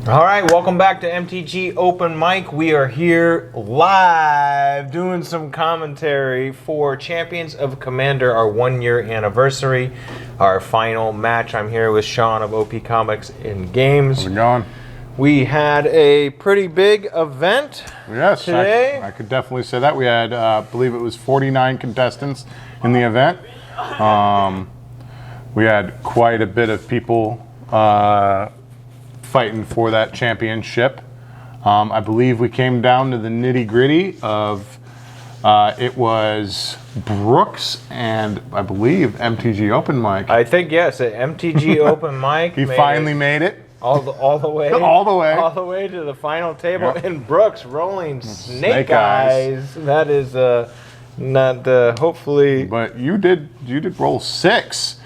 All right, welcome back to MTG Open Mic. We are here live doing some commentary for Champions of Commander, our 1-year anniversary, our final match. I'm here with Sean of OP Comics in Games. How's it going? We had a pretty big event today. I could definitely say that. We had, I believe it was 49 contestants in the event. We had quite a bit of people fighting for that championship. I believe we came down to the nitty-gritty of it was Brooks and I believe MTG Open Mic. I think, yes, at MTG Open Mic. He finally made it. All the way to the final table. Yep. And Brooks rolling snake eyes. That is not hopefully. But you did roll 6.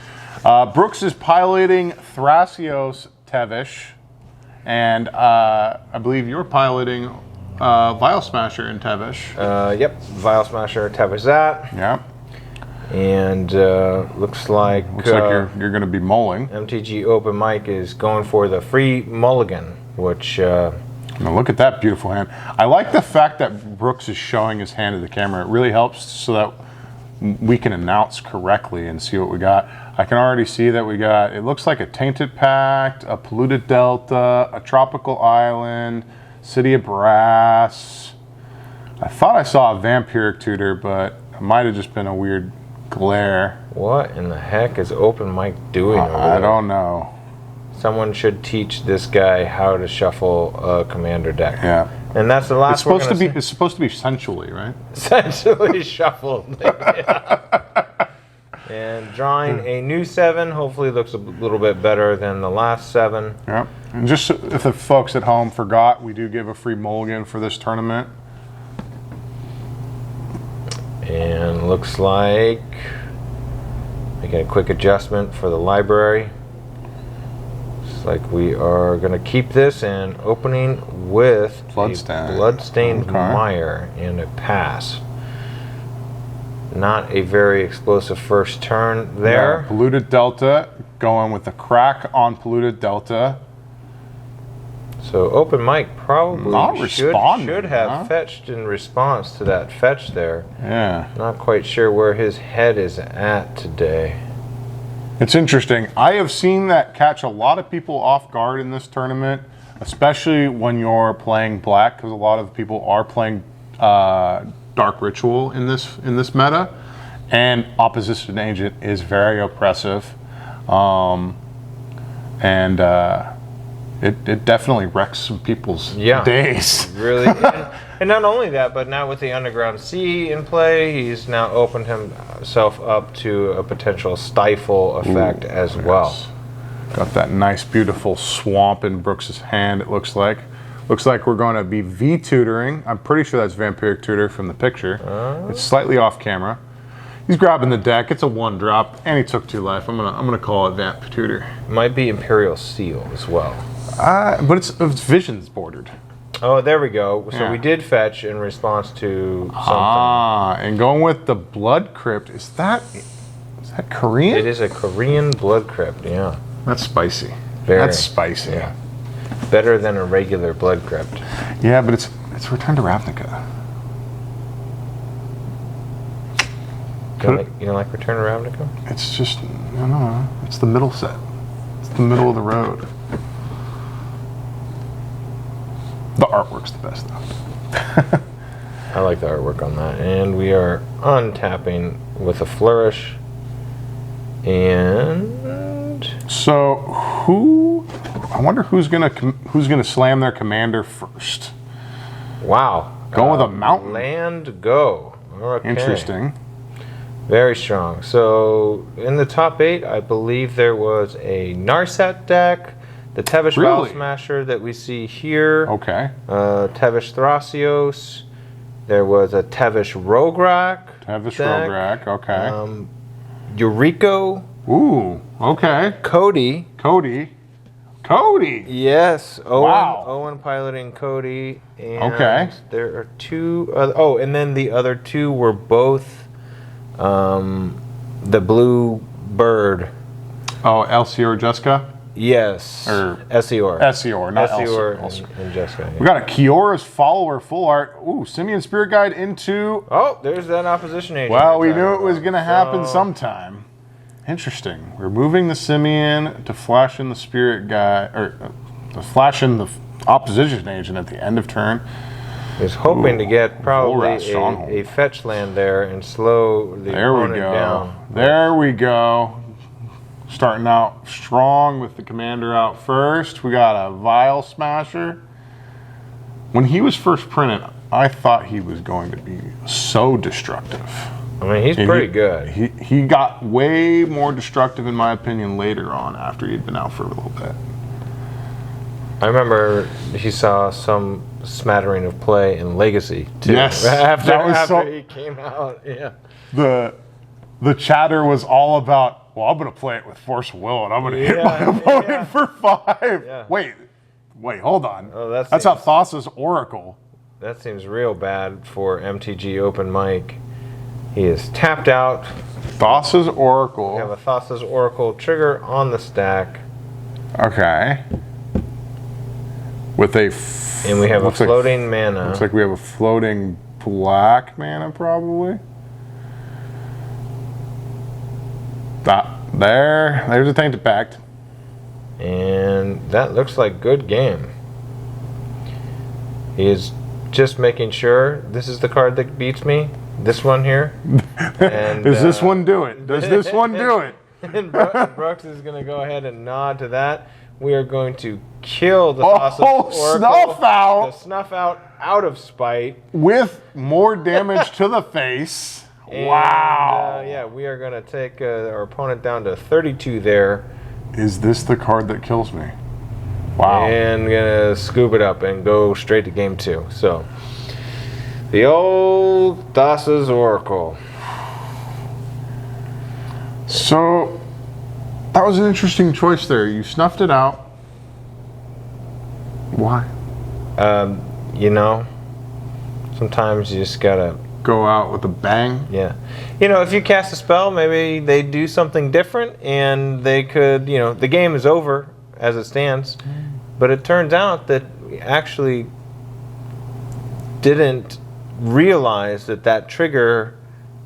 Brooks is piloting Thrasios Tevish, and I believe you're piloting Vial Smasher in Tevish. Yep, Vial Smasher Tevish that. Yep. And looks like you're going to be mulling. MTG Open Mic is going for the free mulligan, which. Now look at that beautiful hand. I like the fact that Brooks is showing his hand to the camera. It really helps so that we can announce correctly and see what we got. I can already see that we got. It looks like a Tainted Pact, a Polluted Delta, a Tropical Island, City of Brass. I thought I saw a Vampiric Tutor, but it might have just been a weird glare. What in the heck is Open Mic doing over there? I don't know. Someone should teach this guy how to shuffle a commander deck. Yeah. And that's the last. It's supposed to be sensually, right? Sensually shuffled. Yeah. And drawing a new 7 hopefully looks a little bit better than the last 7. Yep. And just if the folks at home forgot, we do give a free mulligan for this tournament. And looks like making a quick adjustment for the library. Looks like we are going to keep this and opening with Bloodstained Mire and a pass. Not a very explosive first turn there. Yeah, Polluted Delta, going with the crack on Polluted Delta. So Open Mic probably should have huh? fetched in response to that fetch there. Yeah. Not quite sure where his head is at today. It's interesting. I have seen that catch a lot of people off guard in this tournament, especially when you're playing black, because a lot of people are playing Dark Ritual in this meta, and Opposition Agent is very oppressive, It definitely wrecks some people's days. Really. And not only that, but now with the Underground Sea in play, he's now opened himself up to a potential stifle effect as well. Got that nice, beautiful swamp in Brooks's hand, it looks like. Looks like we're going to be V-tutoring. I'm pretty sure that's Vampiric Tutor from the picture. It's slightly off camera. He's grabbing the deck. It's a 1-drop, and he took 2 life. I'm gonna call it Vamp Tutor. Might be Imperial Seal as well. But it's Visions bordered. Oh, there we go. So we did fetch in response to something. And going with the Blood Crypt. Is that Korean? It is a Korean Blood Crypt, yeah. That's spicy. That's spicy. Yeah. Better than a regular Blood Crypt. Yeah, but it's Return to Ravnica. You don't like Return to Ravnica? It's just, I don't know. It's the middle set. It's the middle of the road. The artwork's the best, though. I like the artwork on that. And we are untapping with a Flourish. And so I wonder who's gonna slam their commander first. Wow. Go with a mountain. Land go. Okay. Interesting. Very strong. So in the top 8, I believe there was a Narset deck, the Tevish Vial Smasher that we see here. Okay. Tevish Thrasios. There was a Tevish Rograk. Rograk, okay. Eureka. Ooh, okay. Cody. Yes. Owen piloting Cody. And there are 2 other, and then the other 2 were both the blue bird. Oh, Elsie or Jessica? Yes. Or Essior. Essior, not Essior Elser. and Jessica. We got a Kiora's Follower full art. Ooh, Simeon Spirit Guide into... Oh, there's that opposition agent. Well, we knew it was going to happen So- sometime. Interesting. We're moving the Simeon to flash in the Spirit Guide, or to flash in the opposition agent at the end of turn. He's hoping to get probably Volrath Stronghold. a fetch land there and slow the There we opponent go. down. There we go. Starting out strong with the commander out first. We got a Vial Smasher. When he was first printed, I thought he was going to be so destructive. I mean, he's pretty good. He got way more destructive, in my opinion, later on after he'd been out for a little bit. I remember he saw some smattering of play in Legacy too. Yes, after he came out. Yeah. The chatter was all about, well, I'm going to play it with Force of Will, and I'm going to hit my opponent for 5. Yeah. Wait, hold on. Oh, that's how Thassa's Oracle. That seems real bad for MTG Open Mic. He is tapped out. Thassa's Oracle. We have a Thassa's Oracle trigger on the stack. Okay. With a... And we have a floating mana. Looks like we have a floating black mana, probably. There's a Tainted Pact. And that looks like good game. He is just making sure this is the card that beats me. This one here. And, Does this one do it? Does this one do it? And Brooks is going to go ahead and nod to that. We are going to kill the Thassa's Oracle. Snuff out! The Snuff out of spite. With more damage to the face. And, wow. Yeah, we are going to take our opponent down to 32 there. Is this the card that kills me? Wow. And going to scoop it up and go straight to game 2. So, the old Thassa's Oracle. So, that was an interesting choice there. You snuffed it out. Why? You know, sometimes you just got to go out with a bang. Yeah. You know, if you cast a spell, maybe they do something different and they could, you know, the game is over as it stands. But it turns out that we actually didn't realize that that trigger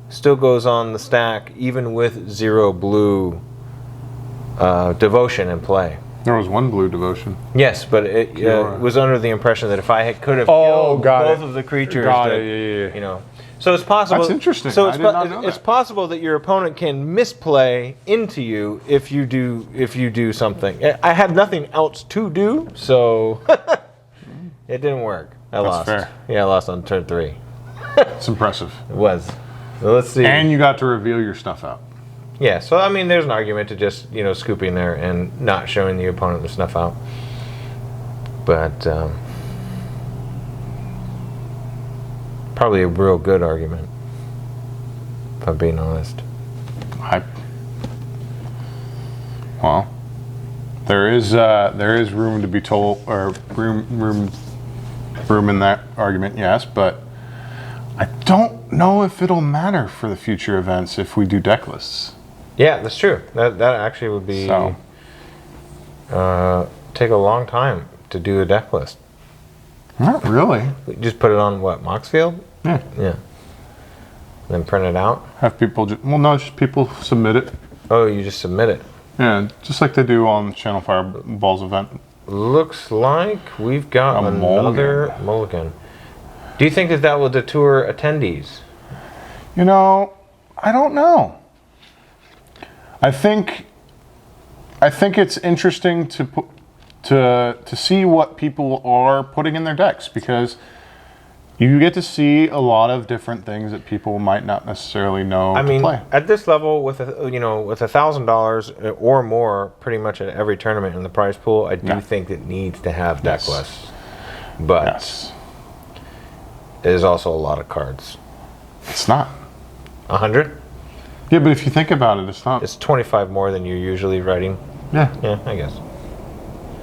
still goes on the stack even with 0 blue devotion in play. There was 1 blue devotion. Yes, but it was under the impression that if I could have killed both of the creatures, you know. So it's possible. That's interesting. So I did not know it's that. possible that your opponent can misplay into you if you do something. I had nothing else to do, so it didn't work. I lost. Fair. Yeah, I lost on turn 3. It's impressive. It was. So let's see. And you got to reveal your stuff out. Yeah, so I mean, there's an argument to just, you know, scooping there and not showing the opponent the snuff out. But probably a real good argument, if I'm being honest. Well, there is room to be told, or room in that argument, yes, but I don't know if it'll matter for the future events if we do deck lists. Yeah, that's true. That actually would be take a long time to do a deck list. Not really. Just put it on what, Moxfield? Yeah. Yeah. Then print it out. Have people just people submit it. Oh, you just submit it. Yeah, just like they do on the Channel Fireballs event. Looks like we've got another mulligan. Do you think that will deter attendees? You know, I don't know. I think it's interesting to see what people are putting in their decks, because you get to see a lot of different things that people might not necessarily know to play. At this level, with $1,000 or more, pretty much at every tournament in the prize pool, I do think it needs to have deck lists. But there's also a lot of cards. It's not 100. Yeah, but if you think about it, it's not. It's 25 more than you're usually writing. Yeah. Yeah, I guess.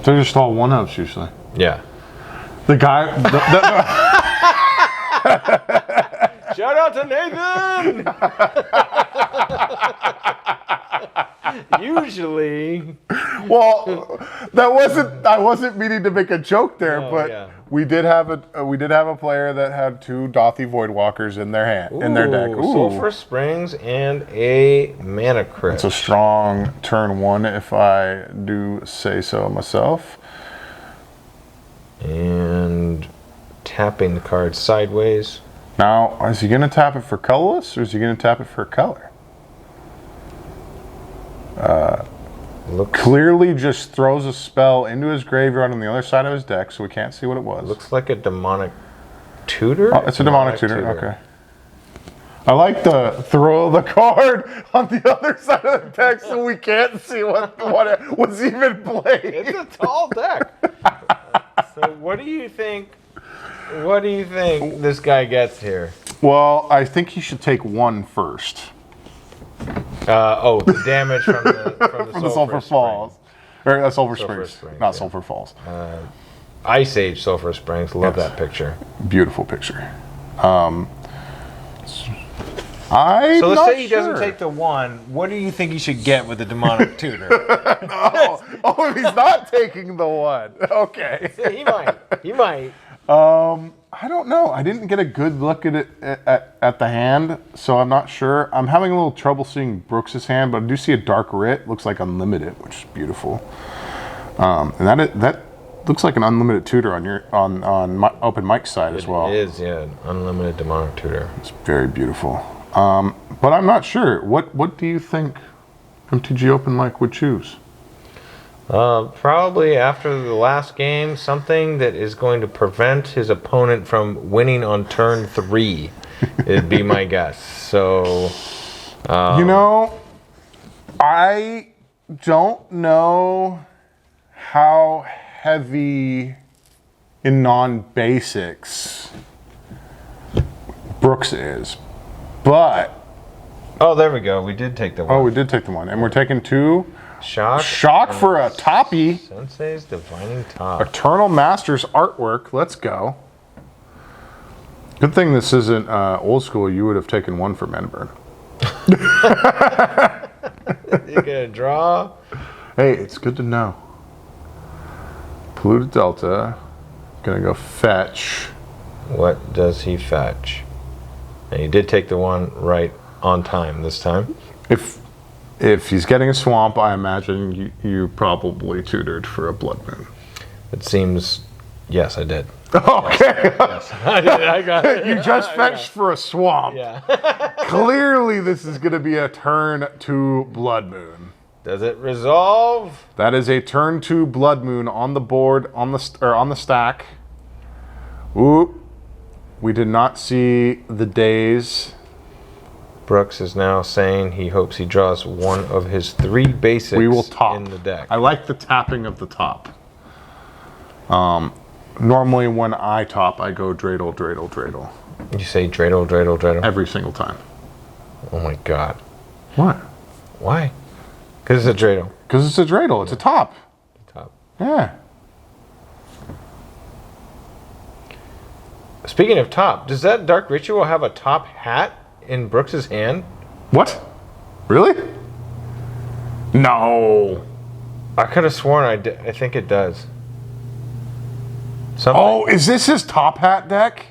They're just all 1-ups usually. Yeah. The guy. Shout out to Nathan! Usually. Well, I wasn't meaning to make a joke there, but yeah. we did have a player that had 2 Dothy Voidwalkers in their in their deck. Ooh. Sulfur Springs and a Mana Crypt. It's a strong turn 1, if I do say so myself. And tapping the card sideways. Now, is he going to tap it for colorless, or is he going to tap it for color? Clearly just throws a spell into his graveyard on the other side of his deck, so we can't see what it was. Looks like a demonic tutor. Oh, it's a demonic tutor. Okay. I like the throw the card on the other side of the deck, so we can't see what was even played. It's a tall deck. So what do you think? What do you think this guy gets here? Well, I think he should take 1 first. The damage from the Sulfur Falls. Or Sulfur Springs. Not yeah. Sulfur Falls. Ice Age Sulfur Springs. Love that picture. Beautiful picture. So let's say he doesn't take the 1. What do you think he should get with the demonic tutor? If he's not taking the 1. Okay. He might. I don't know. I didn't get a good look at it at the hand, so I'm not sure. I'm having a little trouble seeing Brooks's hand, but I do see a Dark Writ. Looks like unlimited, which is beautiful. And that looks like an unlimited tutor on my Open Mike's side as well. It is, yeah, an unlimited demonic tutor. It's very beautiful. But I'm not sure. What do you think MTG Open Mike would choose? Probably after the last game, something that is going to prevent his opponent from winning on turn 3. It'd be my guess. So, I don't know how heavy in non-basics Brooks is, but there we go. We did take the 1. we did take the 1, and we're taking 2. Shock for a toppy. Sensei's Divining Top. Eternal Masters artwork. Let's go. Good thing this isn't old school. You would have taken 1 for Manburn. You gonna draw? Hey, it's good to know. Polluted Delta. Gonna go fetch. What does he fetch? And he did take the 1 right on time this time. If he's getting a swamp, I imagine you probably tutored for a Blood Moon. It seems, yes, I did. Okay. Yes, I did. I got it. You just fetched for a swamp. Yeah. Clearly, this is going to be a turn 2 Blood Moon. Does it resolve? That is a turn 2 Blood Moon on the board, on the stack. Ooh, we did not see the days. Brooks is now saying he hopes he draws 1 of his 3 basics we will top. in the deck. I like the tapping of the top. Normally when I top, I go dreidel, dreidel, dreidel. You say dreidel, dreidel, dreidel? Every single time. Oh my god. What? Why? Because it's a dreidel. Because it's a dreidel. It's a top. Top. Yeah. Speaking of top, does that Dark Ritual have a top hat in Brooks's hand? What? Really? No. I could have sworn I think it does. Something. Oh, is this his top hat deck?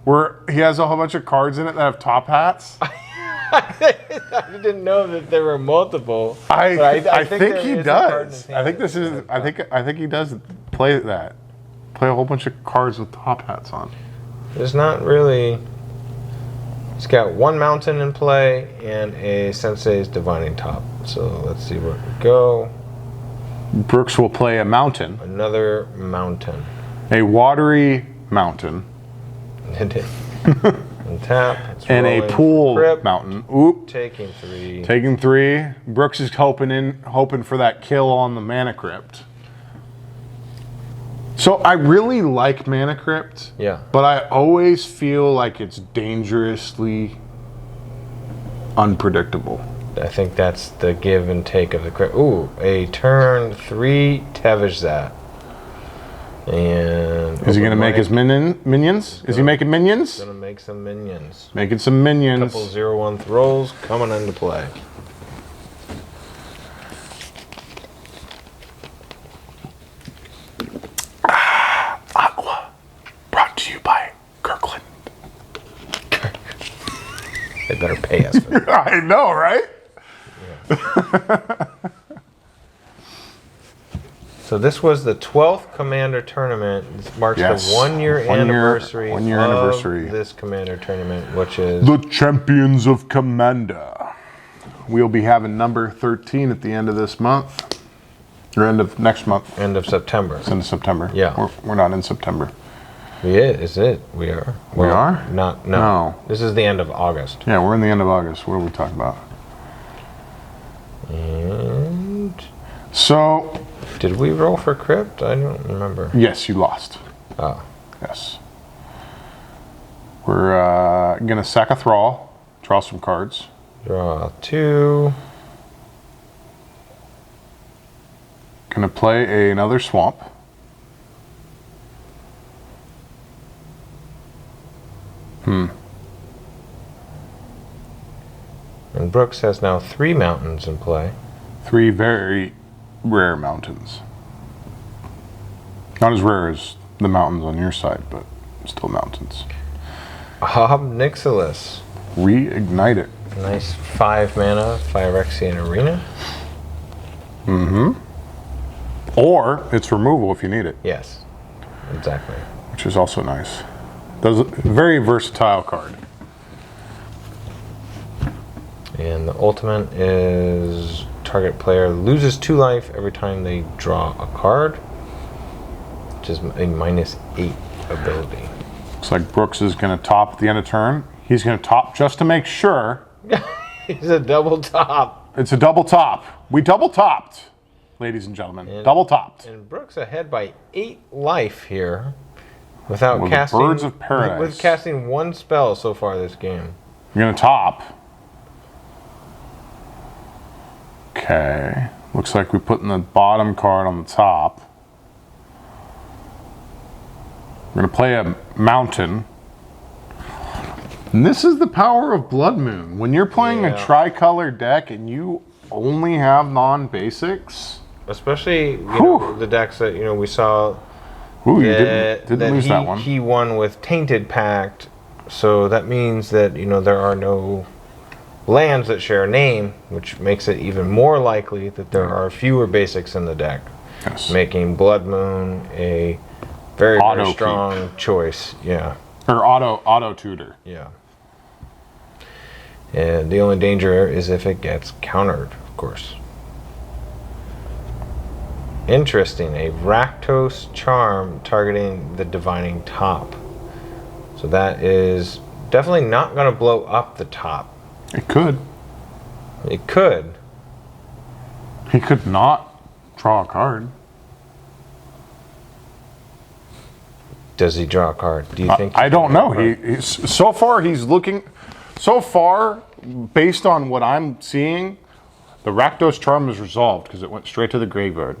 Where he has a whole bunch of cards in it that have top hats? I didn't know that there were multiple. I think he does. I think this is. I think he does play that. Play a whole bunch of cards with top hats on. There's not really. He's got 1 mountain in play and a Sensei's Divining Top. So let's see where we go. Brooks will play a mountain. Another mountain. A watery mountain. And tap. It's and a pool crypt. mountain. Oop. Taking 3. Taking 3. Brooks is hoping for that kill on the Mana Crypt. So I really like Mana Crypt. Yeah. But I always feel like it's dangerously unpredictable. I think that's the give and take of the crypt. Ooh, a turn 3 Tevizat. And is he going to make his minions? Is he making minions? Going to make some minions. Making some minions. Couple 0/1 throws coming into play. They better pay us for that. I know, right? So this was the 12th Commander tournament. This marks Yes. the one-year anniversary anniversary. of this Commander tournament, which is... The Champions of Commander. We'll be having number 13 at the end of this month. Or end of next month. End of September. It's end of September. Yeah. We're not in September. Is it? We are. We are? No. No. This is the end of August. Yeah, we're in the end of August. What are we talking about? And... So... Did we roll for crypt? I don't remember. Yes, you lost. Oh. Yes. We're going to sack a thrall. Draw some cards. Draw 2. Going to play another swamp. And Brooks has now 3 mountains in play. 3 very rare mountains. Not as rare as the mountains on your side, but still mountains. Nixilis. Reignite it. Nice 5 mana, Phyrexian Arena. Or it's removal if you need it, Yes, exactly. which is also nice. Does a very versatile card. And the ultimate is target player loses 2 life every time they draw a card, which is a -8 ability. Looks like Brooks is going to top at the end of turn. He's going to top just to make sure. He's a double top. It's a double top. We double topped, ladies and gentlemen. Double topped. And Brooks ahead by 8 life here without With the casting. Birds of Paradise. With casting 1 spell so far this game. You're going to top. Okay. Looks like we put in the bottom card on the top. We're going to play a mountain. And this is the power of Blood Moon. When you're playing a tricolor deck and you only have non-basics. Especially the decks that we saw. Ooh, you didn't lose that one. He won with Tainted Pact, so that means that there are no lands that share a name, which makes it even more likely that there are fewer basics in the deck, making Blood Moon a very strong choice. Yeah. Or auto tutor. Yeah. And the only danger is if it gets countered, of course. Interesting, a Rakdos Charm targeting the Divining Top. So that is definitely not going to blow up the top. It could. It could. He could not draw a card. Does he draw a card? Do you think? I don't know. He's so far he's looking. So far, based on what I'm seeing, the Rakdos Charm is resolved because it went straight to the graveyard.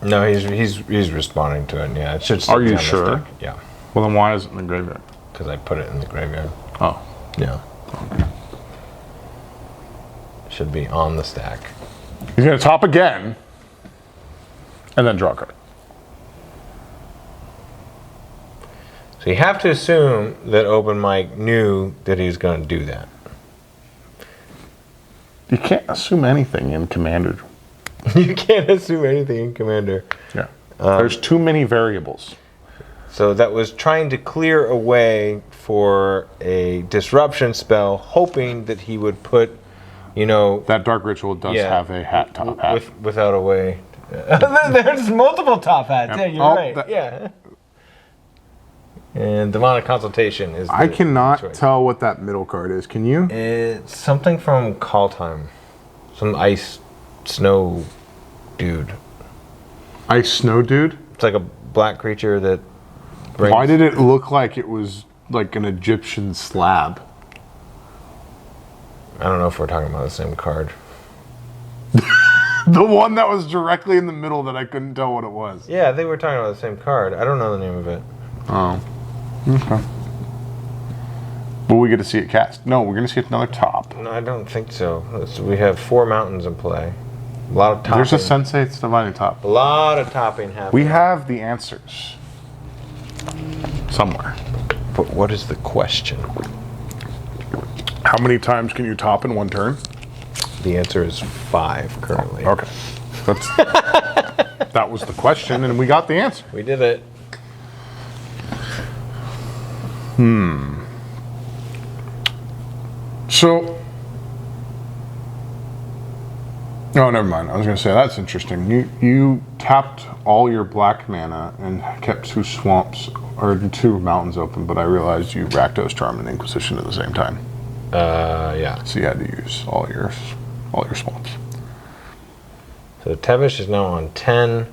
No, he's responding to it. Yeah, it should. Are you sure? Yeah. Well, then why is it in the graveyard? Because I put it in the graveyard. Oh. Yeah. Should be on the stack. He's going to top again, and then draw a card. So you have to assume that Open Mike knew that he was going to do that. You can't assume anything in Commander. You can't assume anything in Commander. Yeah. There's too many variables. So that was trying to clear a way for a disruption spell, hoping that he would put, That Dark Ritual does have a top hat. Without a way. There's multiple top hats. Yep. Yeah, you're right. Yeah. And Demonic Consultation is. I cannot tell what that middle card is. Can you? It's something from Call Time. Some ice snow dude. Ice snow dude? It's like a black creature that. Why did it look like it was like an Egyptian slab? I don't know if we're talking about the same card. The one that was directly in the middle that I couldn't tell what it was. Yeah, I think we're talking about the same card. I don't know the name of it. Oh. Okay. Will we get to see it cast? No, we're going to see another top. No, I don't think so. We have 4 mountains in play. A lot of topping. There's a Sensei's Divining Top. A lot of topping happening. We have the answers somewhere. But what is the question? How many times can you top in one turn? The answer is 5 currently. Okay. That was the question, and we got the answer. We did it. So, oh, never mind. I was going to say, that's interesting. You tapped all your black mana and kept 2 swamps, or 2 mountains open, but I realized you Rakdos, Charm, and Inquisition at the same time. Yeah. So you had to use all your swamps. So Tevish is now on 10.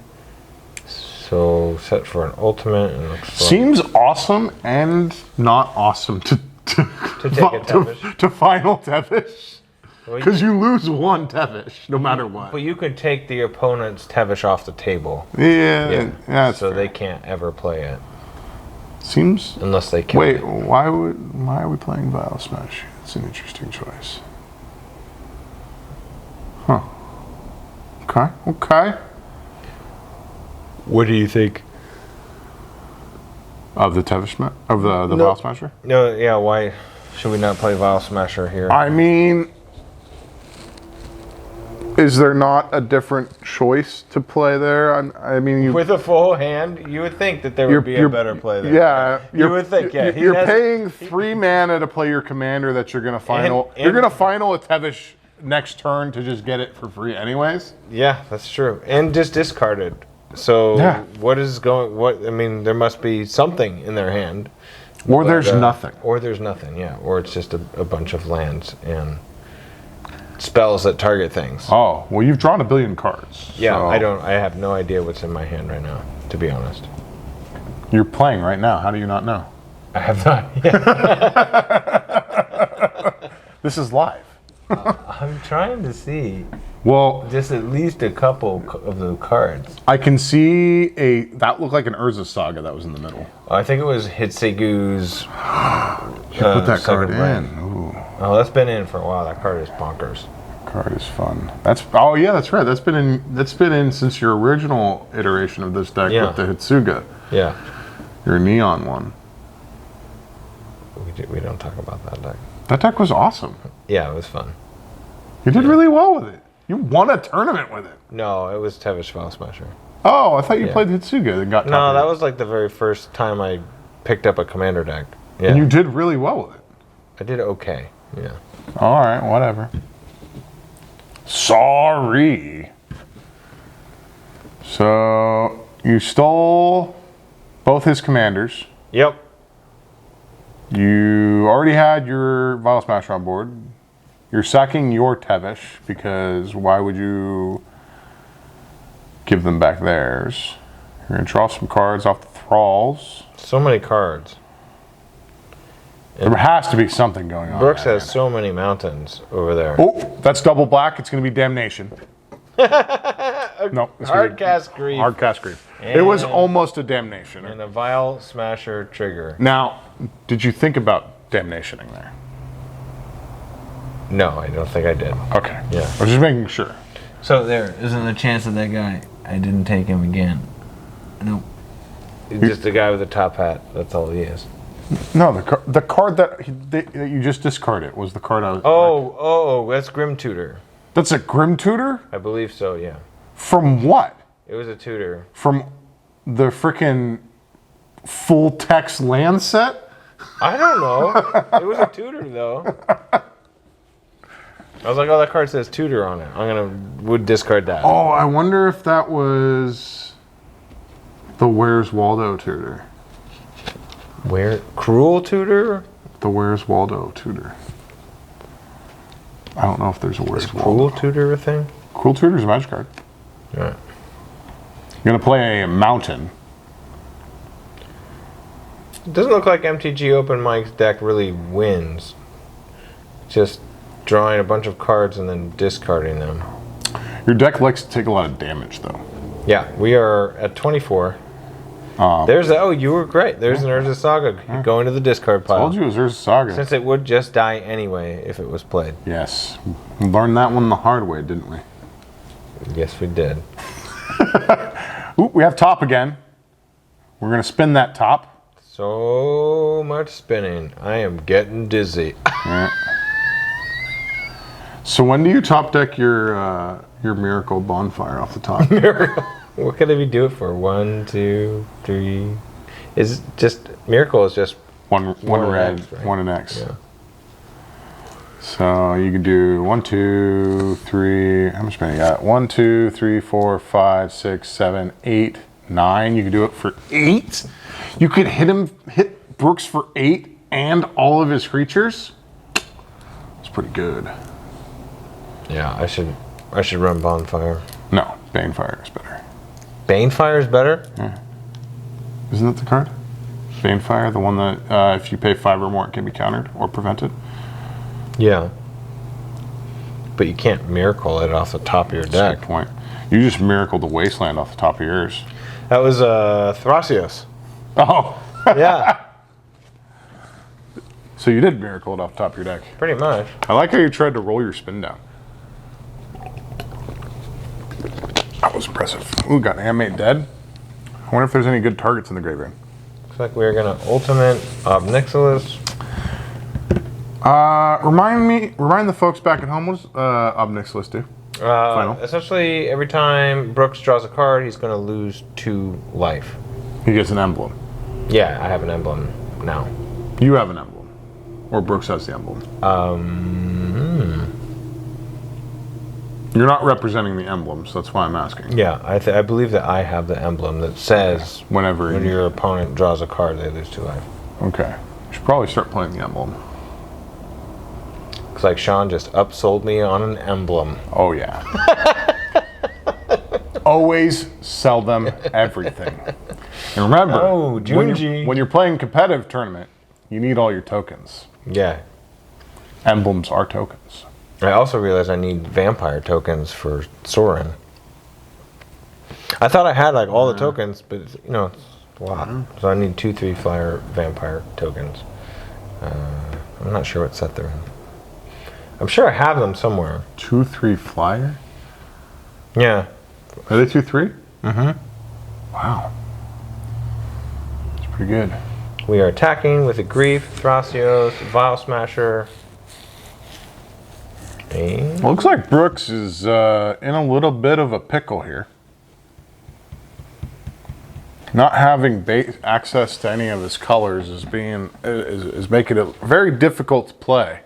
So set for an ultimate. And looks Seems awesome and not awesome to take a Tevish. to final Tevish. Well, Because you lose 1 Tevish, no matter what. But you could take the opponent's Tevish off the table. Yeah, that's so fair. they can't ever play it. Seems... Unless they kill Wait, it. why are we playing Vial Smash? It's an interesting choice. Huh. Okay. What do you think? Of the Tevish of the Vial Smasher? No, yeah, why should we not play Vial Smasher here? I mean, is there not a different choice to play there? I mean, With a full hand, you would think that there would be a better play there. Yeah, you would think. Yeah, You're paying 3 mana to play your commander that you're going to final. You're going to final a Tevish next turn to just get it for free, anyways. Yeah, that's true, and just discarded. So what is going? What I mean, there must be something in their hand, or there's nothing. Or there's nothing. Yeah, or it's just a bunch of lands and spells that target things. Oh, well, you've drawn 1 billion cards. Yeah, so I have no idea what's in my hand right now, to be honest. You're playing right now. How do you not know? I have not. Yeah. This is live. I'm trying to see Well, just at least a couple of the cards. I can see that looked like an Urza Saga that was in the middle. I think it was Hitsegu's. Put that card second in. land. Ooh, Oh, that's been in for a while. That card is bonkers. card is fun. That's right. That's been in since your original iteration of this deck with the Hitsuga. Yeah. Your neon one. We don't talk about that deck. That deck was awesome. Yeah, it was fun. You did really well with it. You won a tournament with it. No, it was Tevish Vial Smasher. Oh, I thought you played Hitsuga and got top No, eight. that was like the very first time I picked up a commander deck. Yeah. And you did really well with it. I did okay. Yeah. All right, whatever. Sorry. So you stole both his commanders. Yep. You already had your Vial Smasher on board. You're sacking your Tevish because why would you give them back theirs? You're going to draw some cards off the Thralls. So many cards. There has to be something going on. Brooks there, has so many mountains over there. Oh, that's double black. It's going to be Damnation. No, it's Hard Cast Grief. Hard Cast Grief. It was almost a Damnation. And a Vial Smasher trigger. Now, did you think about Damnationing there? No, I don't think I did. Okay. Yeah. I was just making sure. So there isn't a chance that guy, I didn't take him again. Nope. He's just a guy with a top hat. That's all he is. No, the card that you just discarded was the card I was... Oh, that's Grim Tutor. That's a Grim Tutor? I believe so, yeah. From what? It was a tutor. From the frickin' full text land set? I don't know. It was a tutor, though. I was like, oh, that card says tutor on it. Would discard that. Oh, I wonder if that was the Where's Waldo tutor. Cruel tutor? The Where's Waldo tutor. I don't know if there's a Where's Waldo. Cruel tutor a thing? Cruel tutor's a magic card. Right. You're going to play a mountain. It doesn't look like MTG Open Mike's deck really wins. Just drawing a bunch of cards and then discarding them. Your deck likes to take a lot of damage, though. Yeah, we are at 24. You were great. There's an Urza Saga going to the discard pile. Told you it was Urza Saga. Since it would just die anyway if it was played. Yes. We learned that one the hard way, didn't we? Yes, we did. Ooh, we have top again. We're going to spin that top. So much spinning. I am getting dizzy. Yeah. So when do you top deck your Miracle Bonfire off the top? Miracle. What could we do it for? 1, 2, 3. Is just Miracle is just one red, X, right? one an X. Yeah. So you could do 1, 2, 3. How much money you got? 1, 2, 3, 4, 5, 6, 7, 8, 9. You could do it for 8. You could hit Brooks for 8 and all of his creatures. It's pretty good. Yeah, I should run Bonfire. No, Banefire is better. Banefire is better? Yeah. Isn't that the card? Banefire, the one that if you pay 5 or more, it can be countered or prevented. Yeah. But you can't Miracle it off the top of your That's a deck. good point. You just miracled the Wasteland off the top of yours. That was Thrasios. Oh. Yeah, So you did miracle it off the top of your deck. pretty much. I like how you tried to roll your spin down. That was impressive. Ooh, got an Animate Dead. I wonder if there's any good targets in the graveyard. Looks like we're gonna ultimate Obnixilis. Remind the folks back at home, what does Obnixilis do? Final. Essentially, every time Brooks draws a card, he's gonna lose 2 life. He gets an emblem. Yeah, I have an emblem now. You have an emblem. Or Brooks has the emblem. You're not representing the emblems, that's why I'm asking. Yeah, I believe that I have the emblem that says Whenever when your opponent draws a card, they lose 2 life. Okay. You should probably start playing the emblem. Looks like Sean just upsold me on an emblem. Oh, yeah. Always sell them everything. And remember, Oh, when Junji. you're playing competitive tournament, you need all your tokens. Yeah. Emblems are tokens. I also realized I need vampire tokens for Sorin. I thought I had like all the tokens, but it's, you know, it's a lot. So I need 2, 3 flyer vampire tokens. I'm not sure what set they're in. I'm sure I have them somewhere. 2, 3 flyer? Yeah. Are they 2, 3? Mm-hmm. Wow. That's pretty good. We are attacking with a Grief, Thrasios, Vile Smasher. And Looks like Brooks is in a little bit of a pickle here. Not having access to any of his colors is making it very difficult to play.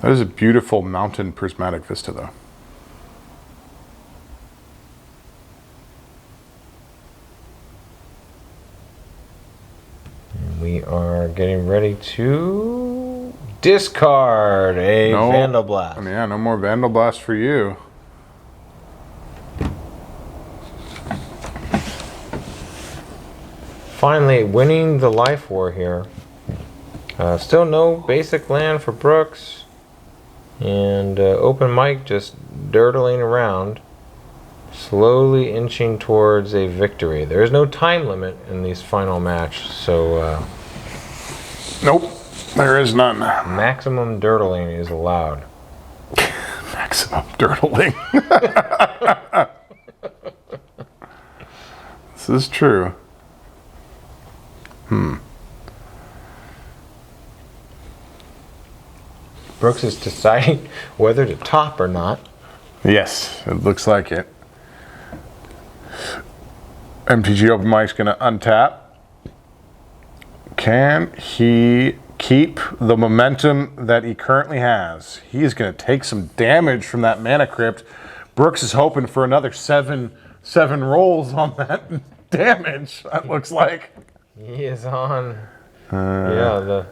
That is a beautiful mountain prismatic vista, though. we are getting ready to discard a Vandal Blast. Yeah, no more Vandal Blast for you. Finally winning the life war here. Still no basic land for Brooks. And Open Mike just dirtling around. Slowly inching towards a victory. There is no time limit in these final match, so Nope, there is none. maximum dirtling is allowed. Maximum dirtling. This is true. Brooks is deciding whether to top or not. Yes, it looks like it. MTG Open Mike's going to untap. Can he keep the momentum that he currently has? He's going to take some damage from that Mana Crypt. Brooks is hoping for another seven rolls on that damage, that looks like. He is on. Yeah,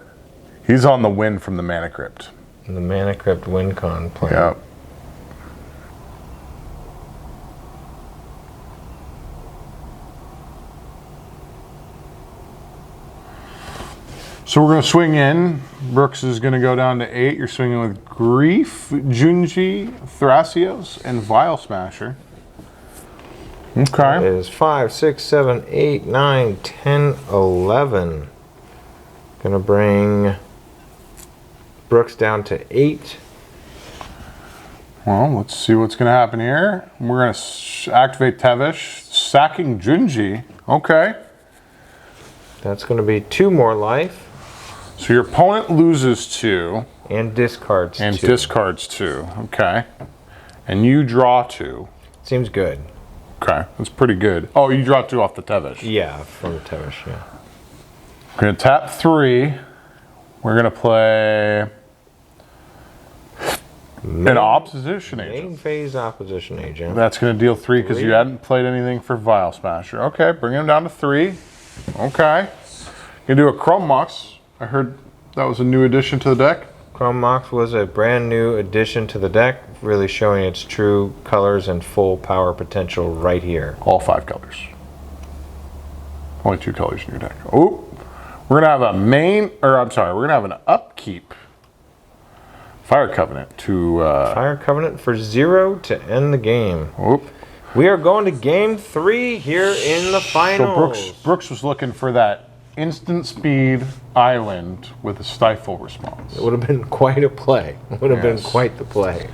He's on the win from the Mana Crypt. the Mana Crypt WinCon plan. Yep. So we're going to swing in. Brooks is going to go down to 8. You're swinging with Grief, Junji, Thrasios, and Vile Smasher. It Okay. is 5, 6, 7, 8, 9, 10, 11. Gonna bring Brooks down to 8. Well, let's see what's going to happen here. We're going to activate Tevish, sacking Junji. Okay. That's going to be 2 more life. So your opponent loses 2. And discards 2. And discards 2. Okay. And you draw 2. Seems good. Okay, that's pretty good. Oh, you draw 2 off the Tevish. Yeah, from the Tevish, yeah. We're going to tap 3. We're going to play an opposition agent. Main phase opposition agent. That's going to deal 3 because you hadn't played anything for Vial Smasher. Okay, bring him down to 3. Okay. You're going to do a Chrome Mox. I heard that was a new addition to the deck. Chrome Mox was a brand new addition to the deck, really showing its true colors and full power potential right here. All 5 colors. Only 2 colors in your deck. Oh, we're gonna have a we're gonna have an upkeep Fire Covenant to Fire Covenant for 0 to end the game. Oop. We are going to game 3 here in the finals. So Brooks was looking for that instant speed island with a stifle response. It would have been quite a play. It would have been quite the play.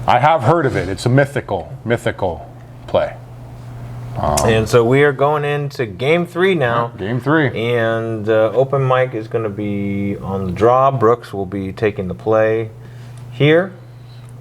I have heard of it. It's a mythical play. And so we are going into game 3 now. Game 3. And open mic is going to be on the draw. Brooks will be taking the play here.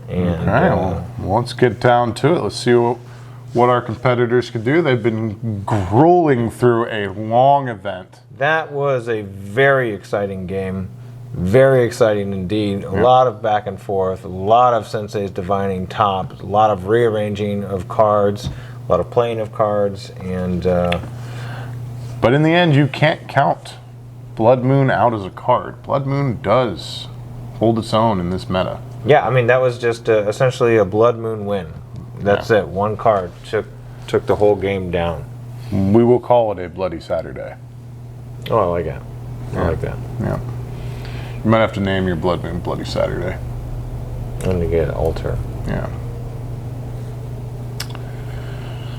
And well, let's get down to it. Let's see what our competitors could do. They've been grueling through a long event. that was a very exciting game. Very exciting indeed. A lot of back and forth, a lot of senseis divining top, a lot of rearranging of cards, a lot of playing of cards, and but in the end, you can't count Blood Moon out as a card. Blood Moon does hold its own in this meta. yeah, I mean that was just essentially a Blood Moon win. That's it. One card took the whole game down. We will call it a Bloody Saturday. Oh, I like that. I like that. Yeah. You might have to name your Blood Moon Bloody Saturday. And to get altar. Yeah.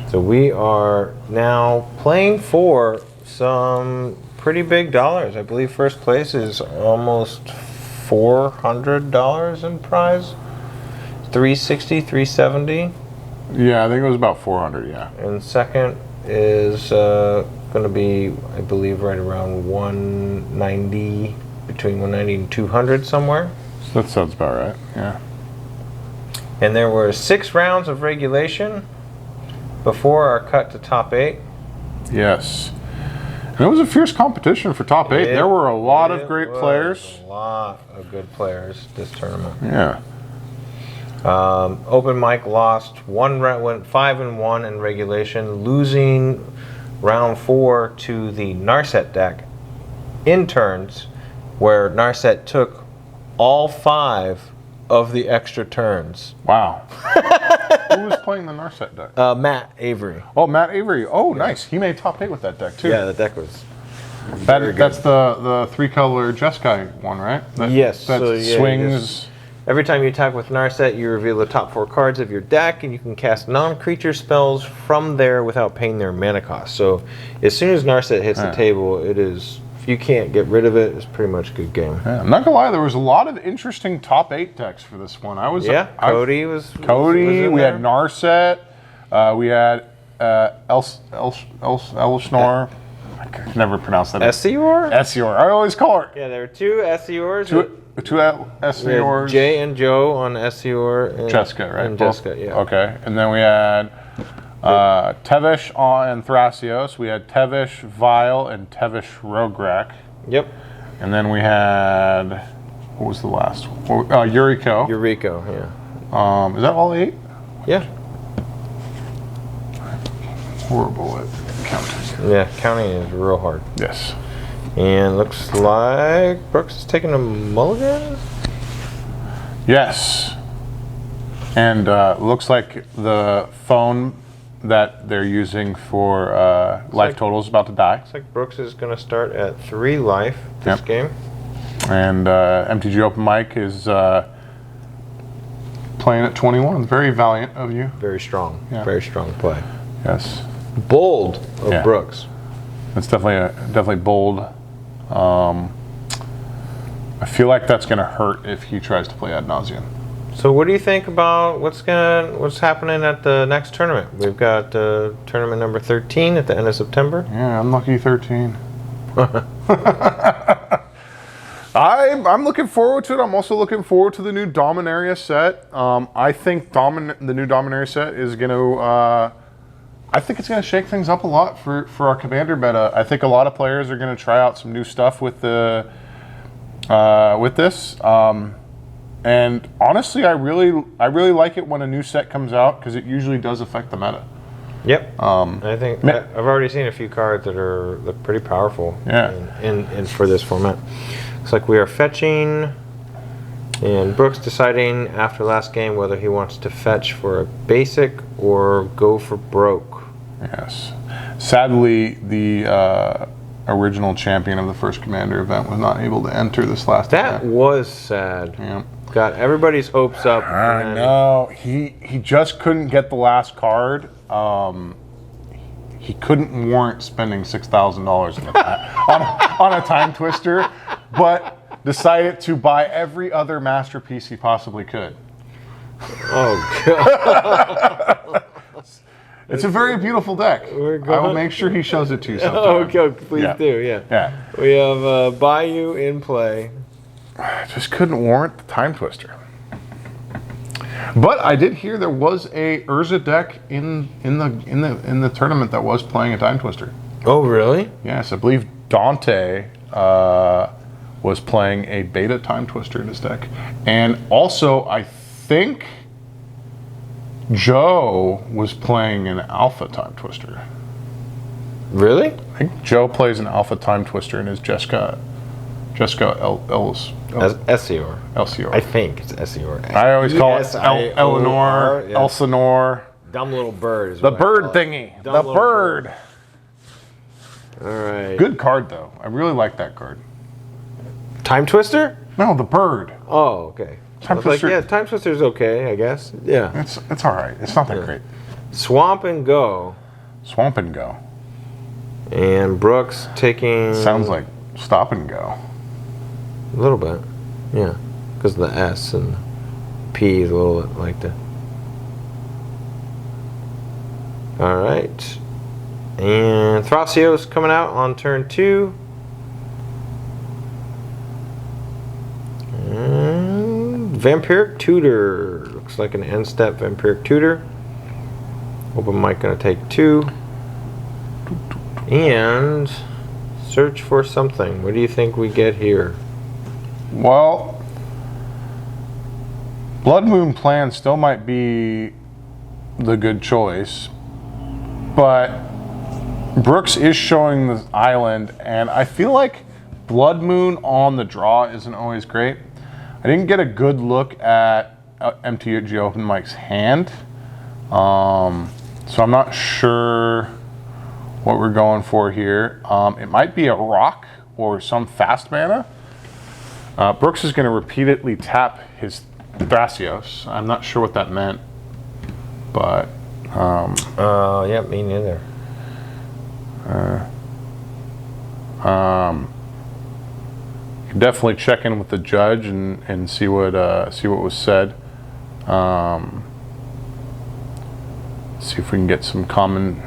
So we are now playing for some pretty big dollars. I believe first place is almost $400 in prize. 360, 370. Yeah, I think it was about 400, yeah. And second is going to be, I believe, right around 190, between 190 and 200 somewhere. So that sounds about right, yeah. And there were 6 rounds of regulation before our cut to top 8. Yes. And it was a fierce competition for top 8. There were a lot of great players. A lot of good players this tournament. Yeah. Open mic lost one round, went 5-1 in regulation, losing round 4 to the Narset deck in turns, where Narset took all 5 of the extra turns. Wow. Who was playing the Narset deck? Matt Avery. Oh, Matt Avery. Oh, nice. He made top 8 with that deck, too. Yeah, the deck was That's the 3-color Jeskai one, right? Yes. That so, swings. Every time you attack with Narset, you reveal the top 4 cards of your deck, and you can cast non-creature spells from there without paying their mana cost. So as soon as Narset hits the table, it is, if you can't get rid of it, it's pretty much a good game. Yeah, I'm not gonna lie, there was a lot of interesting top 8 decks for this one. Cody was Cody. We there. had Narset. We had Elishnar. I can never pronounce that. Essior? Essior. I always call her. Yeah, there were 2 Essiors. Two Essiors. Jay and Joe on Essior. And Jessica, right? And Jessica, yeah. Okay, and then we had Tevish and Thrasios. We had Tevish, Vile, and Tevish Rograk. Yep. And then we had, what was the last one? Yuriko. Yuriko, yeah. Is that all 8? Yeah. Horrible at counting. Yeah, counting is real hard. Yes. And looks like Brooks is taking a mulligan? Yes. And looks like the phone that they're using for life total is about to die. Looks like Brooks is going to start at 3 life this game. And MTG Open Mic is playing at 21. Very valiant of you. Very strong. Yeah. Very strong play. Yes. Bold of Brooks. It's definitely bold. I feel like that's going to hurt if he tries to play Ad Nauseam. So what do you think about what's happening at the next tournament? We've got tournament number 13 at the end of September. Yeah, unlucky 13. I'm looking forward to it. I'm also looking forward to the new Dominaria set. I think the new Dominaria set is going to. I think it's going to shake things up a lot for our Commander meta. I think a lot of players are going to try out some new stuff with the with this. And honestly, I really like it when a new set comes out because it usually does affect the meta. Yep. I think I've already seen a few cards that look pretty powerful. Yeah. In for this format. Looks like we are fetching, and Brooks deciding after last game whether he wants to fetch for a basic or go for broke. Yes. Sadly, the original champion of the first Commander event was not able to enter this last That event. was sad. Yeah. Got everybody's hopes up. I know. He just couldn't get the last card. He couldn't warrant spending $6,000 on a time twister, but decided to buy every other masterpiece he possibly could. Oh God! It's a very beautiful deck. I will make sure he shows it to you sometime. Okay, please do. Yeah. We have Bayou in play. I just couldn't warrant the time twister. But I did hear there was a Urza deck in the tournament that was playing a time twister. Oh, really? Yes, I believe Dante was playing a beta time twister in his deck, and also I think Joe was playing an alpha time twister. Really? I think Joe plays an alpha time twister in his Jessica Elsior. Elsior. I think it's Elsior. I always call it Eleanor, yeah. Elsinore. Dumb little bird. Is The what bird I call it. thingy. Dumb The little bird. All right. Good card though. I really like that card. Time Twister? No, the bird. Oh, okay. Time I was like, Twister. yeah, Time Twister's okay, I guess. Yeah. It's all right. It's not that great. Swamp and Go. Swamp and Go. And Brooks taking... Sounds like Stop and Go. A little bit. Yeah. Because of the S and P is a little bit like the... All right. And Thrasios coming out on turn 2. And Vampiric Tutor. Looks like an end step Vampiric Tutor. Open mic gonna take 2. And search for something. What do you think we get here? Well, Blood Moon Plan still might be the good choice, but Brooks is showing the island, and I feel like Blood Moon on the draw isn't always great. I didn't get a good look at MTG Open Mic's hand, so I'm not sure what we're going for here. It might be a rock or some fast mana. Brooks is going to repeatedly tap his Thrasios. I'm not sure what that meant, but... yeah, me neither. Definitely check in with the judge and see what was said. See if we can get some common.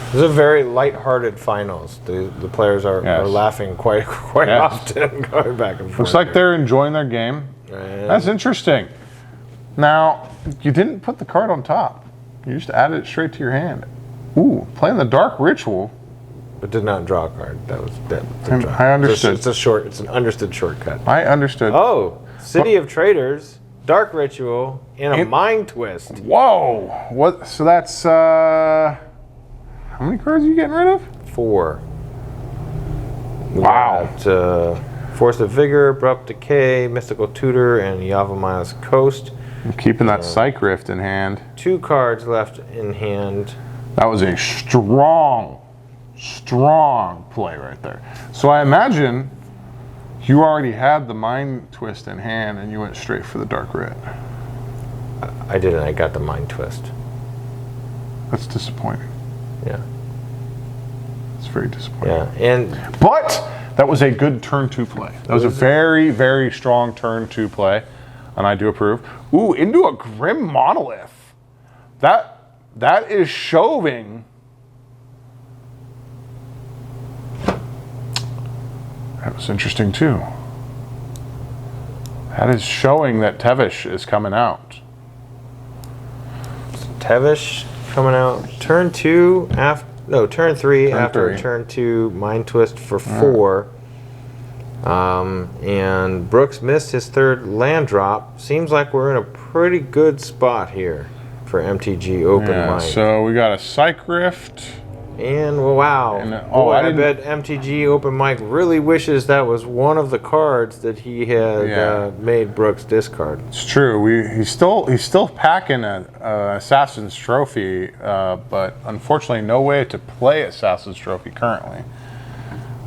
This is a very light-hearted finals. The players are laughing quite often, going back and forth. Looks like they're enjoying their game. And That's interesting. Now, you didn't put the card on top. You just added it straight to your hand. Ooh, playing the Dark Ritual. but did not draw a card. That was that. I understood. It's an understood shortcut. I understood. Oh, City of Traders, Dark Ritual, and a Mind Twist. Whoa! What? So that's how many cards are you getting rid of? 4. Wow. We got, Force of Vigor, Abrupt Decay, Mystical Tutor, and Yavimai's Coast. I'm keeping that Psych Rift in hand. 2 cards left in hand. That was a strong play right there. So I imagine you already had the Mind Twist in hand and you went straight for the Dark Red. I didn't. I got the Mind Twist. That's disappointing. Yeah. It's very disappointing. Yeah. But that was a good turn 2 play. That was a very, very strong turn 2 play. and I do approve. Ooh, into a Grim Monolith. That is shoving. That was interesting too. That is showing that Tevesh is coming out. Tevesh coming out. Turn 2 after. No, turn 3 after 3. turn 2 Mind Twist for 4. And Brooks missed his third land drop. Seems like we're in a pretty good spot here for MTG Open Mic. So we got a Psych Rift. And wow. And, boy, I bet MTG Open Mic really wishes that was one of the cards that he had made Brooks discard. It's true. He's still packing a Assassin's Trophy, but unfortunately, no way to play Assassin's Trophy currently.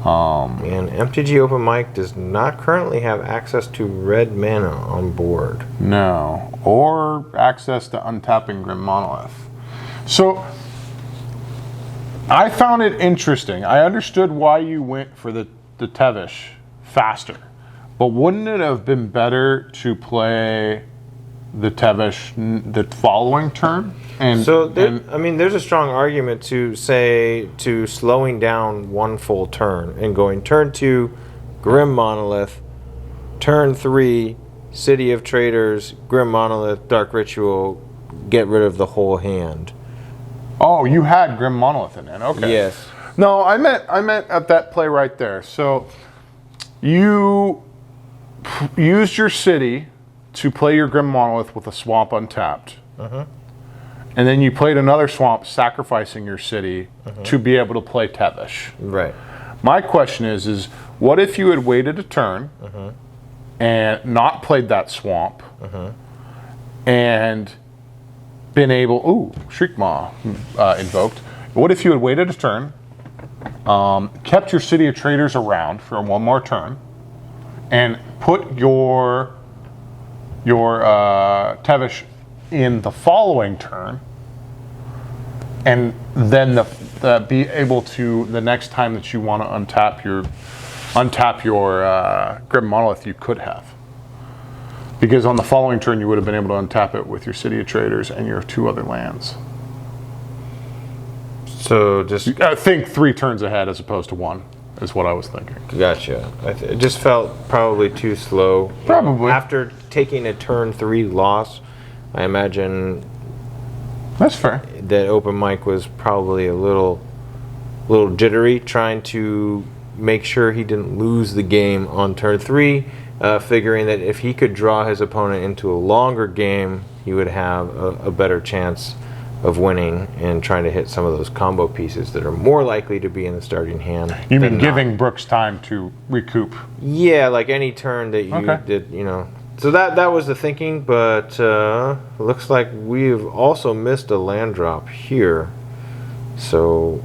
And MTG Open Mic does not currently have access to red mana on board. No, or access to untapping Grim Monolith. So I found it interesting. I understood why you went for the Tevesh faster, but wouldn't it have been better to play the Tevesh the following turn? And so, there's a strong argument to say to slowing down one full turn and going turn 2, Grim Monolith, turn 3, City of Traders, Grim Monolith, Dark Ritual, get rid of the whole hand. Oh, you had Grim Monolith in it. Okay. Yes. No, I meant at that play right there. So you used your city to play your Grim Monolith with a swamp untapped. And then you played another swamp, sacrificing your city to be able to play Tevesh. Right. My question is what if you had waited a turn and not played that swamp and been able, Shriekmaw invoked. What if you had waited a turn, kept your City of Traders around for one more turn, and put your Tevesh in the following turn, and then be able to, the next time that you want to untap your Grim Monolith, you could have. Because on the following turn, you would have been able to untap it with your City of Traders and your 2 other lands. So just... I think 3 turns ahead as opposed to 1 is what I was thinking. Gotcha. It just felt probably too slow. Probably. After taking a turn 3 loss, I imagine... That's fair. That Open Mic was probably a little jittery, trying to make sure he didn't lose the game on turn 3, figuring that if he could draw his opponent into a longer game, he would have a better chance of winning and trying to hit some of those combo pieces that are more likely to be in the starting hand. You mean giving Brooks time to recoup? Yeah, like any turn that you did, So that was the thinking, but looks like we've also missed a land drop here. So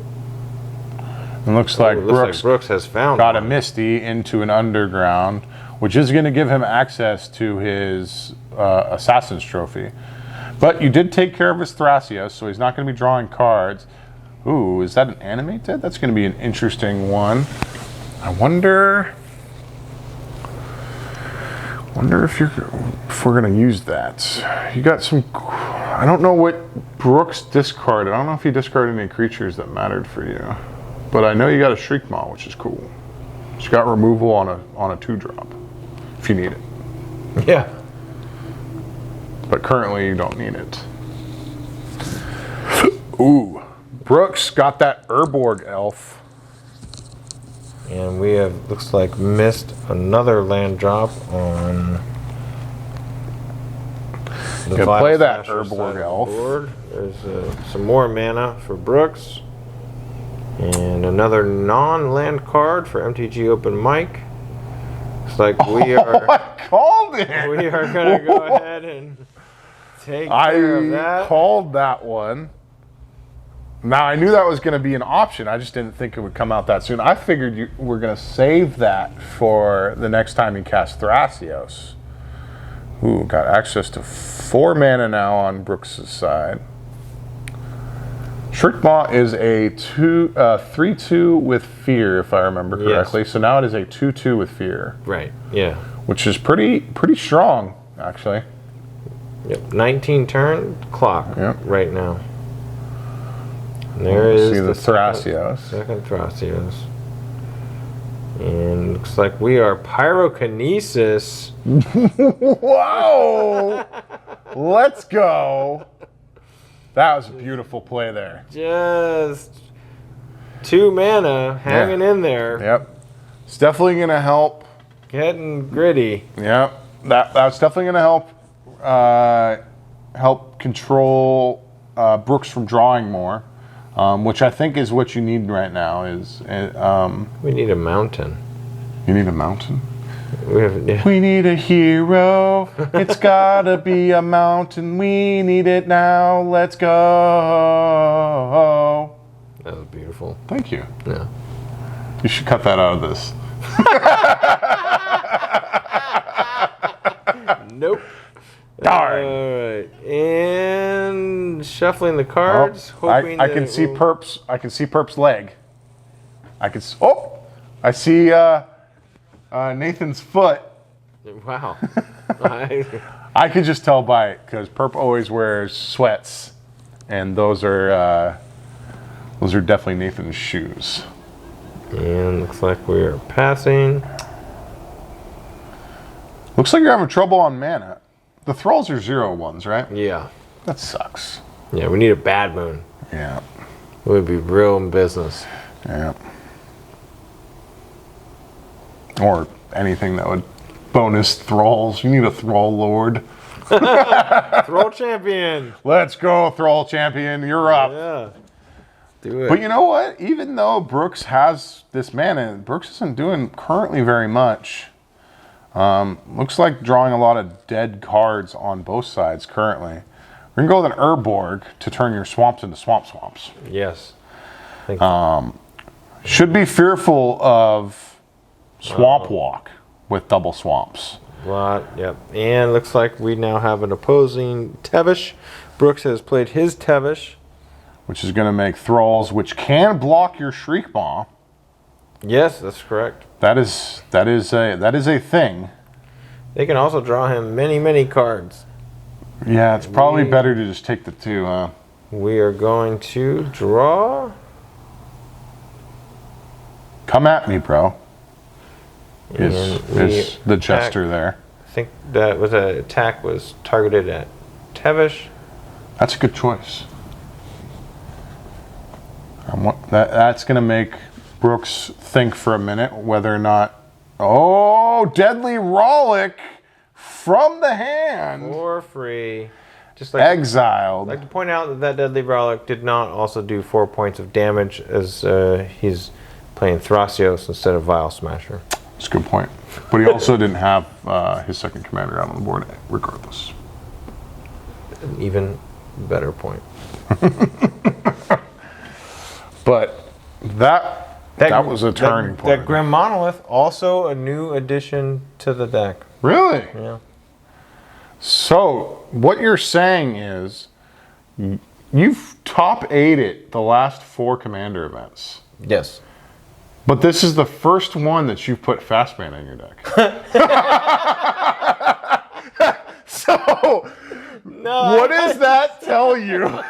it looks like Brooks has found got a Misty into an underground, which is going to give him access to his Assassin's Trophy. But you did take care of his Thrasios, so he's not going to be drawing cards. Ooh, is that an animated? That's going to be an interesting one. I wonder if we're going to use that. You got some... I don't know what Brooks discarded. I don't know if he discarded any creatures that mattered for you. But I know you got a Shriekmaw, which is cool. You got removal on a 2-drop, if you need it. Yeah. But currently you don't need it. Ooh. Brooks got that Urborg Elf. And we have, looks like, missed another land drop on the Gonna play that Smasher Urborg side of Elf. the board. There's some more mana for Brooks. And another non-land card for MTG Open Mic. Looks like we are... I called it! We are going to go ahead and take care of that. I called that one. Now, I knew that was going to be an option. I just didn't think it would come out that soon. I figured you were going to save that for the next time you cast Thrasios. Ooh, got access to 4 mana now on Brooks' side. Shriekmaw is a 3/2 with Fear, if I remember correctly. Yes. So now it is a 2/2 with Fear. Right, yeah. Which is pretty strong. actually. Yep, 19 turn clock right now. And there is See the Thrasios. Second Thrasios. And looks like we are pyrokinesis. Whoa! Let's go. That was a beautiful play there. Just 2 mana hanging in there. Yep. It's definitely going to help. Getting gritty. Yep. That's definitely going to help control Brooks from drawing more, which I think is what you need right now. We need a mountain. You need a mountain? Yeah. We need a hero. It's gotta be a mountain. We need it now. Let's go. That was beautiful. Thank you. Yeah. You should cut that out of this. Nope. Darn. All right. And shuffling the cards. Hoping I can see Perp's. I can see Perp's leg. Oh, I see Nathan's foot. Wow. I could just tell by it because Perp always wears sweats, and those are definitely Nathan's shoes. And looks like we are passing. Looks like you're having trouble on mana. The thralls are 0/1s, right? Yeah. That sucks. Yeah, we need a bad moon. Yeah. It would be real in business. Yeah. Or anything that would bonus thralls. You need a thrall lord. Thrall champion. Let's go, thrall champion. You're up. Yeah. Do it. But you know what? Even though Brooks has this mana, Brooks isn't doing currently very much. Looks like drawing a lot of dead cards on both sides currently. We're going to go with an Urborg to turn your swamps into swamps. Yes. Should be fearful of Swamp Walk with double swamps. Yep. And looks like we now have an opposing Tevish. Brooks has played his Tevish. Which is going to make thralls, which can block your Shriekmaw. Yes, that's correct. That is a thing. They can also draw him many cards. Yeah, it's probably better to just take the 2, huh? We are going to draw. Come at me, bro. Is the gesture there? I think that was an attack was targeted at Tevish. That's a good choice. That's going to make Brooks think for a minute whether or not... Oh, Deadly Rollick from the hand. For free. Just like exiled. I'd like to point out that Deadly Rollick did not also do 4 points of damage as he's playing Thrasios instead of Vile Smasher. That's a good point. But he also didn't have his second commander out on the board regardless. An even better point. But that was a turning point. That Grim Monolith, also a new addition to the deck. Really? Yeah. So, what you're saying is, you've top 8'd the last 4 commander events. Yes. But this is the first one that you've put fast mana in your deck. So, what does that tell you?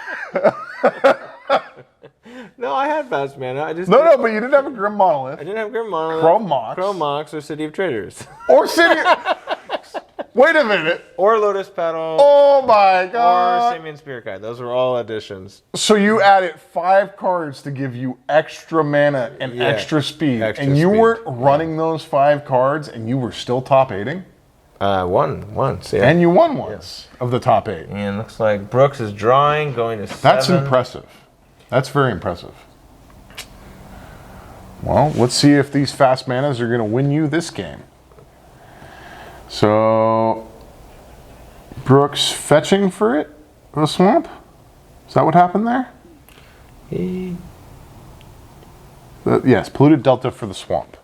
No, I had fast mana. I just No, but you didn't have a Grim Monolith. I didn't have Grim Monolith. Chrome Mox. Or City of Traders. Or City... Wait a minute. Or Lotus Petal. Oh my god. Or Simian Spirit Guide. Those were all additions. So you added 5 cards to give you extra mana and extra speed. And you weren't running those 5 cards and you were still top 8ing? Won once, yeah. And you won once of the top 8. And looks like Brooks is drawing, going to 7. That's impressive. That's very impressive. Well, let's see if these fast manas are going to win you this game. So, Brooks fetching for it? The swamp? Is that what happened there? Yes, polluted delta for the swamp.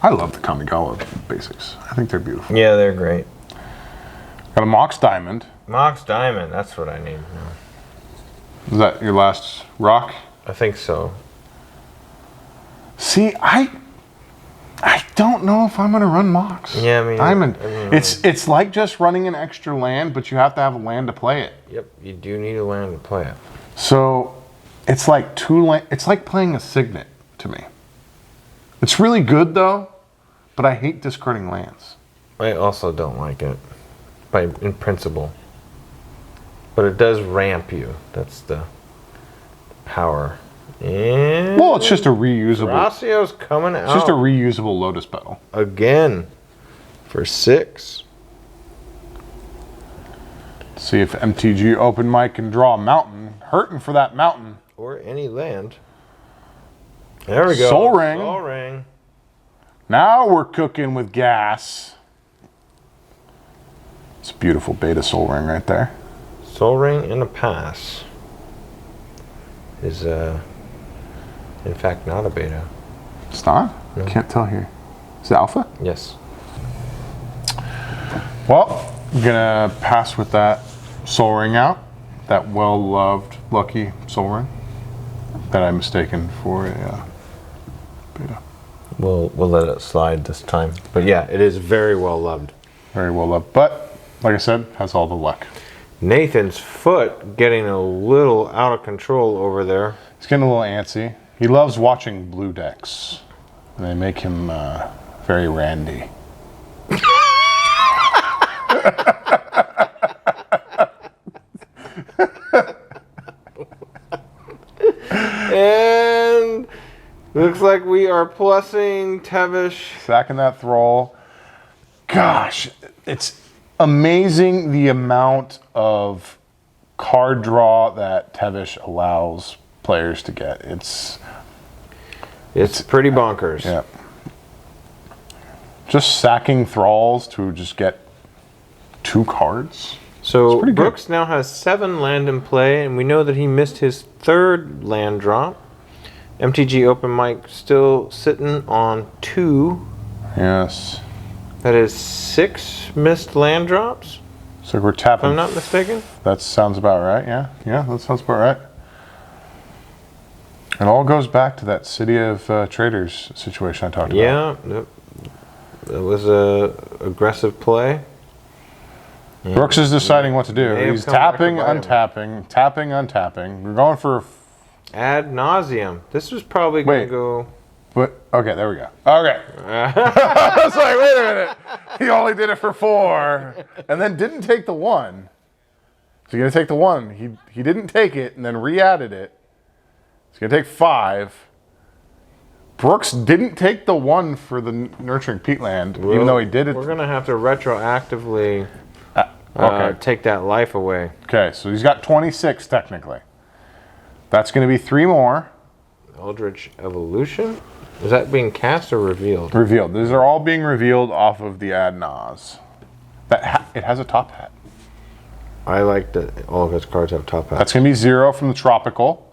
I love the Kamigawa basics. I think they're beautiful. Yeah, they're great. Got a Mox Diamond. Mox Diamond, that's what I need now. Is that your last rock? I think so. See, I don't know if I'm going to run Mox. Yeah, I mean, it's like just running an extra land, but you have to have a land to play it. Yep, you do need a land to play it. So it's like it's like playing a Signet to me. It's really good though, but I hate discarding lands. I also don't like it, in principle. But it does ramp you. That's the power. And Well, it's just a reusable. Gracio's coming out. It's just a reusable Lotus Petal. Again, for 6. See if MTG Open Mic can draw a mountain. Hurting for that mountain. Or any land. There we go. Soul Ring. Soul Ring. Now we're cooking with gas. It's a beautiful beta Soul Ring right there. Soul Ring and a pass. Is, in fact, not a beta. It's not? No. Can't tell here. Is it alpha? Yes. Well, I'm going to pass with that Soul Ring out. That well-loved, lucky Soul Ring that I mistaken for a beta. We'll let it slide this time. But yeah, it is very well loved. Very well loved. But, like I said, has all the luck. Nathan's foot getting a little out of control over there. He's getting a little antsy. He loves watching blue decks. And they make him very randy. And looks like we are plussing Tevish. Sacking that thrall. Gosh, it's amazing the amount of card draw that Tevish allows players to get. It's pretty bonkers. yeah. Just sacking thralls to just get 2 cards. So pretty good. Brooks now has 7 land in play, and we know that he missed his 3rd land drop. MTG Open Mic still sitting on 2. Yes. That is 6 missed land drops, So we're tapping. if I'm not mistaken. That sounds about right, yeah. Yeah, that sounds about right. It all goes back to that City of Traders situation I talked about. Yeah, that was a aggressive play. Yeah. Brooks is deciding what to do. May have He's come back to tapping, bite him. untapping, tapping, untapping. We're going for, Ad nauseum. This was probably going to go. but okay, there we go. Okay. I was like, wait a minute. He only did it for 4, and then didn't take the 1. So you're gonna take the 1. He didn't take it, and then re-added it. He's gonna take 5. Brooks didn't take the 1 for the Nurturing Peatland, even though he did it. We're going to have to retroactively Okay. take that life away. Okay, so he's got 26 technically. That's going to be 3 more. Eldritch Evolution? Is that being cast or revealed? Revealed. These are all being revealed off of the Ad Naz. It has a top hat. I like that all of his cards have top hats. That's going to be 0 from the Tropical.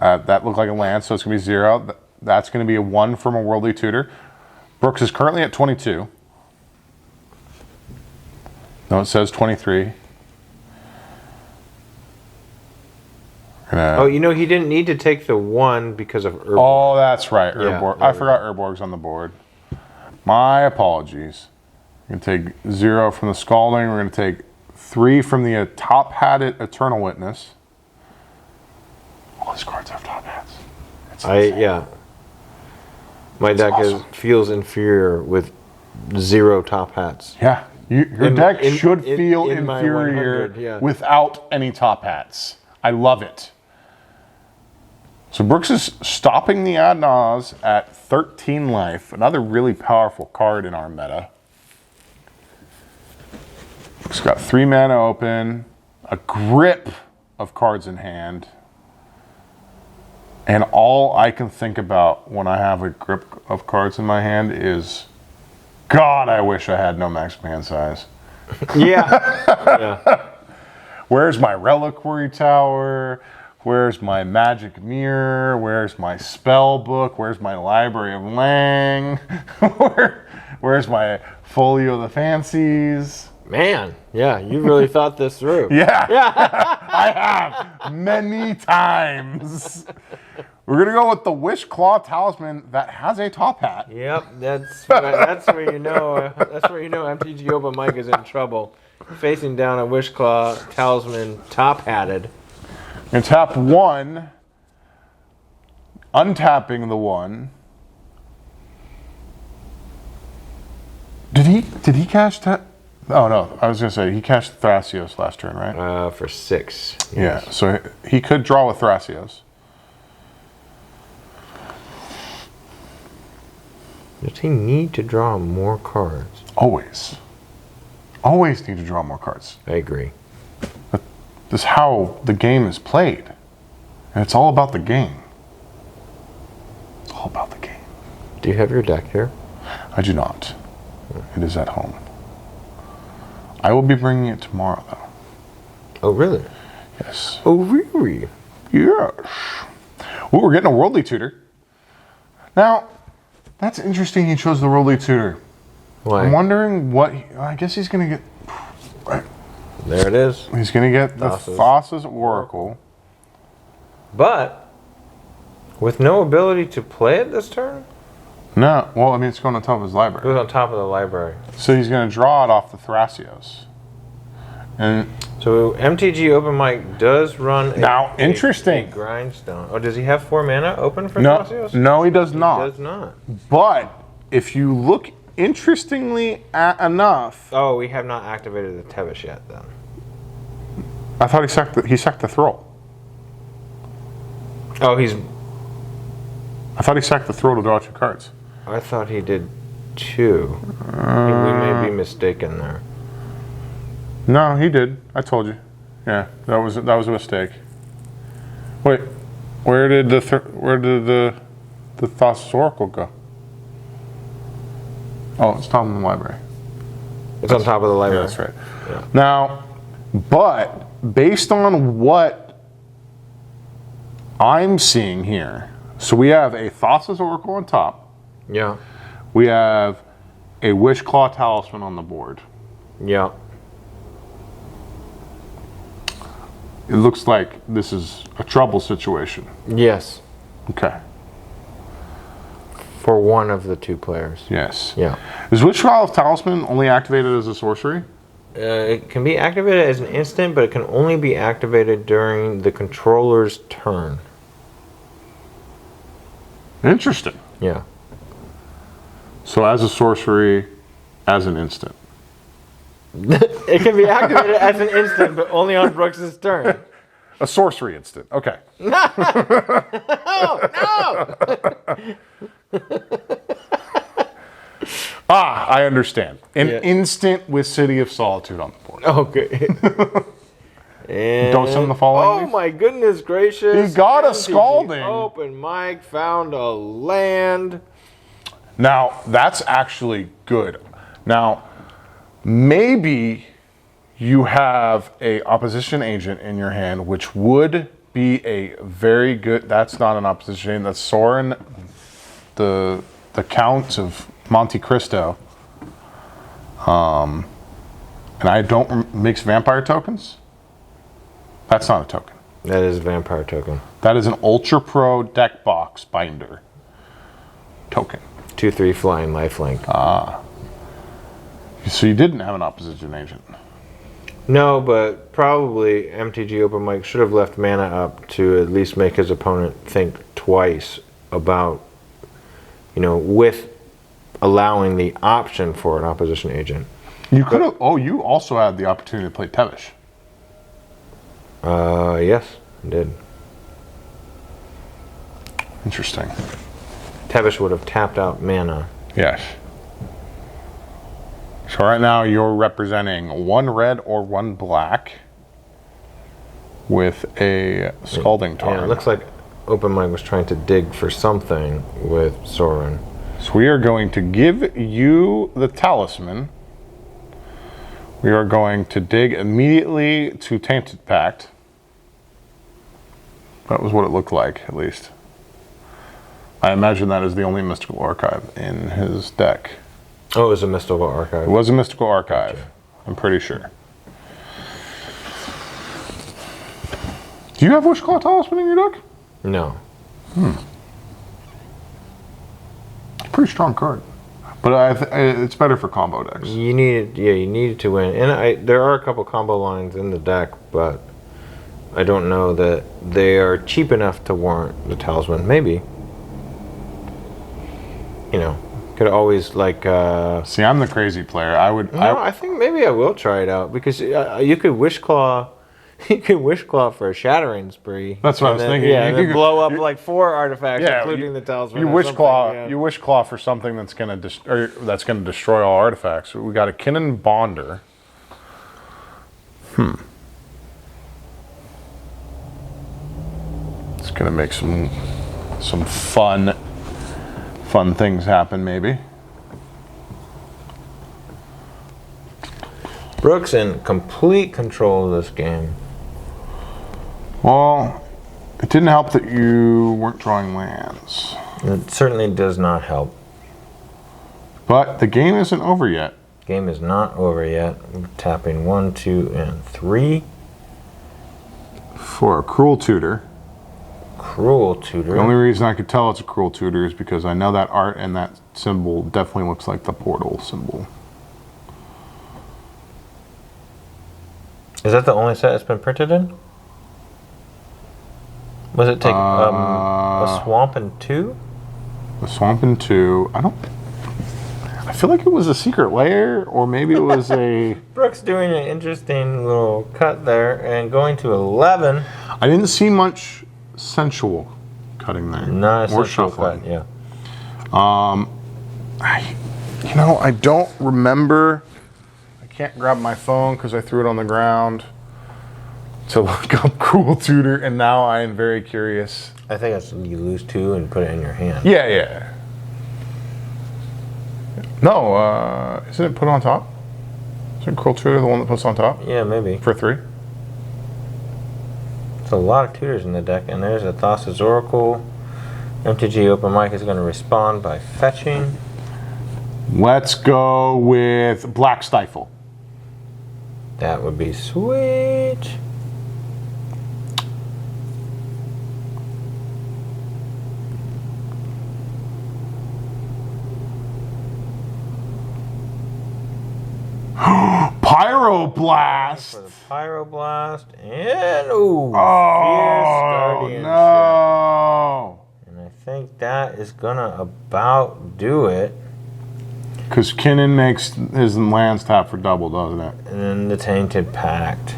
That looked like a land, so it's going to be 0. That's going to be a 1 from a Worldly Tutor. Brooks is currently at 22. No, it says 23. Oh, you know, he didn't need to take the 1 because of Urborg. Oh, that's right. Yeah, Urborg. there I we forgot Urborg's on the board. My apologies. We're going to take 0 from the Scalding. We're going to take 3 from the top-hatted Eternal Witness. All these cards have top hats. Yeah. My deck awesome. feels inferior with 0 top hats. Yeah. Your deck should feel in my inferior 100, yeah. without any top hats. I love it. So Brooks is stopping the Ad Naz at 13 life. Another really powerful card in our meta. Brooks got 3 mana open, a grip of cards in hand. And all I can think about when I have a grip of cards in my hand is, God, I wish I had no maximum hand size. Yeah. Where's my Reliquary Tower? Where's my Magic Mirror? Where's my Spell Book? Where's my Library of Lang? Where's my Folio of the Fancies? Man, yeah, you really thought this through. Yeah. I have many times. We're gonna go with the Wish Claw Talisman that has a top hat. Yep, that's where you know MTG Open Mic is in trouble. Facing down a Wish Claw Talisman top hatted. And tap 1, untapping the 1. Did he cash that? Oh no, I was gonna say he cashed Thrasios last turn, right? For 6. Yes. Yeah, so he could draw with Thrasios. Does he need to draw more cards? Always. Always need to draw more cards. I agree. This is how the game is played. And it's all about the game. It's all about the game. Do you have your deck here? I do not. It is at home. I will be bringing it tomorrow, though. Oh, really? Yes. Oh, really? Yes. Ooh, we're getting a Worldly Tutor. Now, that's interesting he chose the Worldly Tutor. Why? I'm wondering what... I guess he's going to get... There it is. He's going to get the Thassa's Oracle. But, with no ability to play it this turn? No. Well, I mean, it's going on top of his It library. was on top of the library. So he's going to draw it off the Thrasios. And So MTG Open Mic does run interesting. a grindstone. Oh, does he have 4 mana open for no, Thrasios? no, he does He not. does not. But if you look interestingly enough, Oh, we have not activated the Tevish yet then. I thought he sacked the Thrall. Oh, I thought he sacked the Thrall to draw 2 cards. I thought he did 2. We may be mistaken there. No, he did. I told you. Yeah, that was a mistake. Wait, where did the Thassa's Oracle go? Oh, it's top of the library. It's on top of the Yeah, library. that's right. Yeah. Now, but based on what I'm seeing here, so we have a Thassa's Oracle on top. Yeah. We have a Wish Claw Talisman on the board. Yeah. It looks like this is a trouble situation. Yes. Okay. For one of the 2 players. Yes. Yeah. Is Wish Claw Talisman only activated as a sorcery? It can be activated as an instant, but it can only be activated during the controller's turn. Interesting. Yeah. So as a sorcery, as an instant. It can be activated as an instant, but only on Brooks' turn. A sorcery instant. Okay. Oh, no! I understand. An Yeah. instant with City of Solitude on the board. Okay. And, Don't send the following oh leaf? my goodness gracious. He got a MTG Scalding. Open Mike found a land. Now, that's actually good. Now, maybe you have a opposition agent in your hand, which would be a very good... That's not an opposition agent. That's Sorin, the Count of Monte Cristo. And I don't mix vampire tokens. That's not a token. That is a vampire token. That is an Ultra Pro deck box binder token. 2/3 flying lifelink. So you didn't have an opposition agent. No, but probably MTG Open Mic should have left mana up to at least make his opponent think twice about, with allowing the option for an opposition agent. You could have. Oh, you also had the opportunity to play Tevish. Yes, I did. Interesting. Tevish would have tapped out mana. Yes. So right now you're representing 1 red or 1 black with a Scalding Tarn. Yeah, it looks like Open Mic was trying to dig for something with Sorin. So we are going to give you the talisman. We are going to dig immediately to Tainted Pact. That was what it looked like, at least. I imagine that is the only mystical archive in his deck. Oh, it was a Mystical Archive. It was a mystical archive, I'm pretty sure. Do you have Wish Claw Talisman in your deck? No. Pretty strong card. But it's better for combo decks. You need it to win. And there are a couple combo lines in the deck, but I don't know that they are cheap enough to warrant the talisman. Maybe. You know, could always like. See, I'm the crazy player. I think maybe I will try it out because you could wish claw. You could wish claw for a shattering spree. That's what I was thinking. Yeah, and then blow up like 4 artifacts, including the talisman. You wish claw. Yeah. You wish claw for something that's gonna destroy all artifacts. We got a Kinnan Bonder. It's gonna make some fun things happen, maybe. Brooks in complete control of this game. Well, it didn't help that you weren't drawing lands. It certainly does not help. But the game isn't over yet. Game is not over yet. We're tapping 1, 2, and 3. For a Cruel Tutor. Cruel Tutor. The only reason I could tell it's a Cruel Tutor is because I know that art and that symbol definitely looks like the portal symbol. Is that the only set it's been printed in? Was it take a Swamp in 2? A Swamp in 2. I feel like it was a secret layer, or maybe it was a... Brooks doing an interesting little cut there and going to 11. I didn't see much sensual cutting there. Not a or sensual shuffling. cut, yeah. I don't remember. I can't grab my phone because I threw it on the ground to look up Cruel Tutor, and now I am very curious. I think that's you lose 2 and put it in your hand. Yeah. No, isn't it put on top? Isn't Cruel Tutor the one that puts on top? Yeah, maybe. For 3? There's a lot of tutors in the deck, and there's a Thassa's Oracle. MTG Open Mic is going to respond by fetching. Let's go with Black Stifle. That would be sweet. Pyroblast. For the Pyroblast and Fierce Guardianship. No. And I think that is gonna about do it. Because Kinnan makes his lands tap for double, doesn't it? And then the Tainted Pact.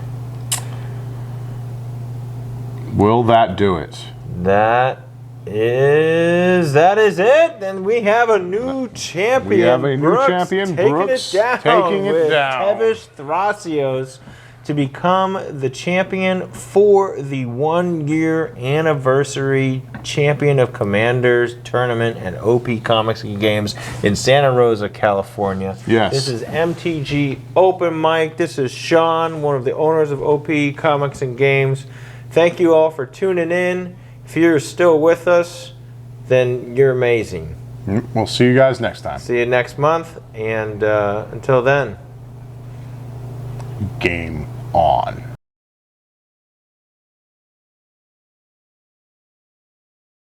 Will that do it? That is it. And we have a new champion. We have a new Brooks champion. taking Brooks it down taking it with down. Tevish Thrasios to become the champion for the 1-year anniversary Champion of Commanders tournament at OP Comics and Games in Santa Rosa, California. Yes. This is MTG Open Mic. This is Sean, one of the owners of OP Comics and Games. Thank you all for tuning in. If you're still with us, then you're amazing. We'll see you guys next time. See you next month, and until then. Game on.